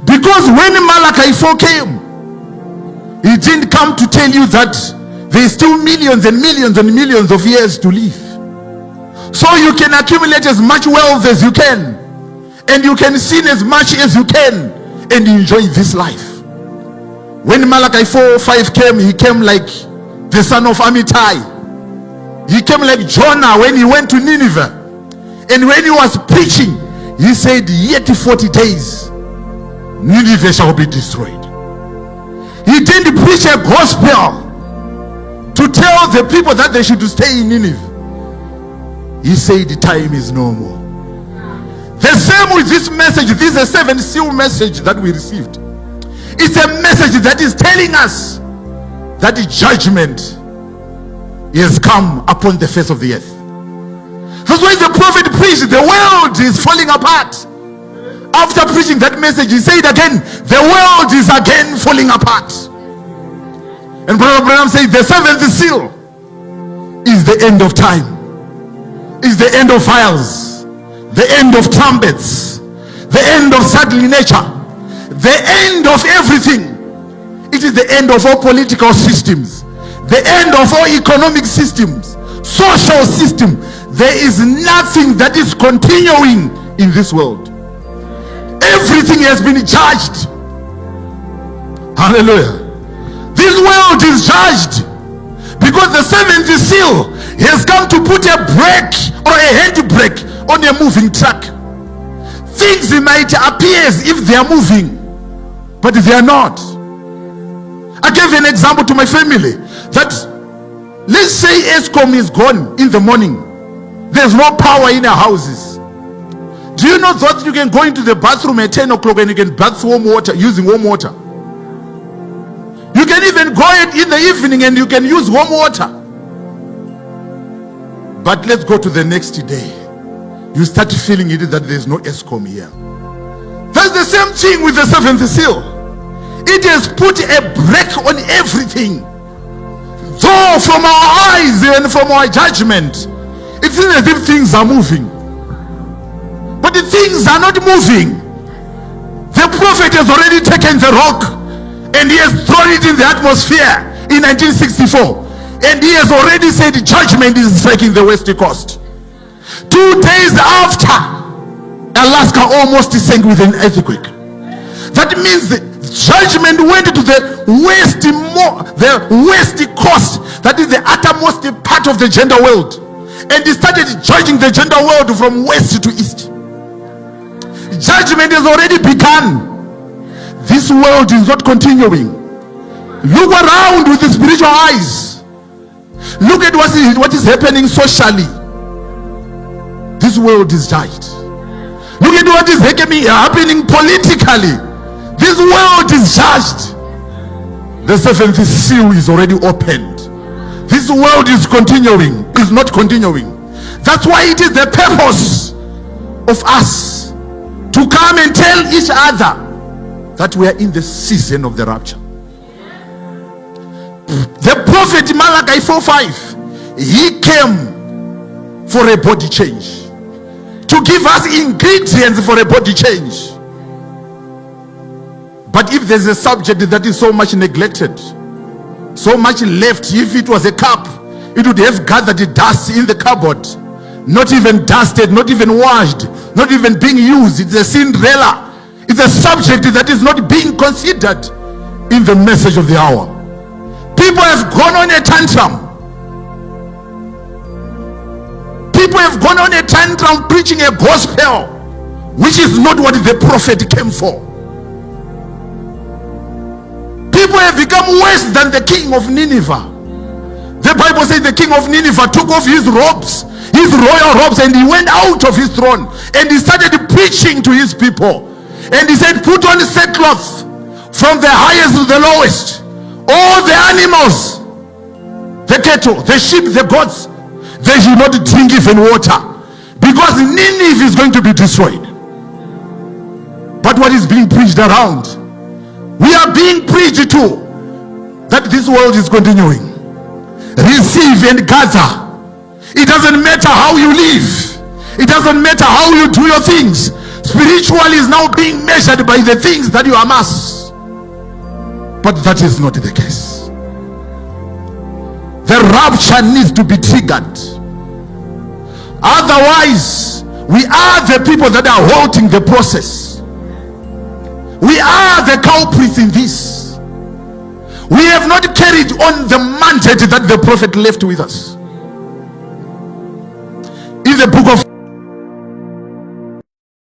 Because when Malachi 4 came, he didn't come to tell you that there's still millions and millions and millions of years to live. So you can accumulate as much wealth as you can, and you can sin as much as you can, and enjoy this life. When Malachi 4:5 came, he came like the son of Amittai. He came like Jonah when he went to Nineveh. And when he was preaching, he said, yet 40 days, Nineveh shall be destroyed. He didn't preach a gospel to tell the people that they should stay in Nineveh. He said the time is no more. The same with this message. This is a 7th seal message that we received. It's a message that is telling us that the judgment has come upon the face of the earth. That's why the prophet preached, the world is falling apart. After preaching that message, he said again, the world is again falling apart. And Brother Branham said, the 7th seal is the end of time, is the end of fires, the end of trumpets, the end of sadly nature, the end of everything. It is the end of all political systems, the end of all economic systems, social system. There is nothing that is continuing in this world. Everything has been judged. Hallelujah. This world is judged because the 7th seal has come to put a brake or a handbrake on a moving truck. Things might appear as if they are moving, but they are not. I gave an example to my family that, let's say Eskom is gone in the morning. There's no power in our houses. Do you know that you can go into the bathroom at 10 o'clock and you can bath warm water using warm water? You can even go in the evening and you can use warm water. But let's go to the next day. You start feeling it that there's no Eskom here. That's the same thing with the 7th seal. It has put a brake on everything. Though from our eyes and from our judgment, it seems as if things are moving. But the things are not moving. The prophet has already taken the rock and he has thrown it in the atmosphere in 1964. And he has already said judgment is striking the West Coast. 2 days after, Alaska almost sank with an earthquake. That means the judgment went to the west coast, that is the uttermost part of the gender world, and he started judging the gender world from west to east. Judgment has already begun. This world is not continuing. Look around with the spiritual eyes. Look at what is happening socially. This world is judged. Look at what is happening politically. This world is judged. The 7th seal is already opened. This world is continuing, is not continuing. That's why it is the purpose of us to come and tell each other that we are in the season of the rapture. The prophet Malachi 4:5, he came for a body change, to give us ingredients for a body change. But if there's a subject that is so much neglected, so much left, if it was a cup, it would have gathered the dust in the cupboard, not even dusted, not even washed, not even being used. It's a Cinderella. It's a subject that is not being considered in the message of the hour. People have gone on a tantrum. People have gone on a tantrum preaching a gospel which is not what the prophet came for. People have become worse than the king of Nineveh. The Bible says the king of Nineveh took off his robes, his royal robes, and he went out of his throne and he started preaching to his people. And he said, put on sackcloth from the highest to the lowest. All the animals, the cattle, the sheep, the goats, they should not drink even water, because Nineveh is going to be destroyed. But what is being preached around? We are being preached to that this world is continuing. Receive and gather. It doesn't matter how you live. It doesn't matter how you do your things. Spiritual is now being measured by the things that you amass. But that is not the case. The rapture needs to be triggered. Otherwise, we are the people that are halting the process. We are the culprits in this. We have not carried on the mandate that the prophet left with us. In the book of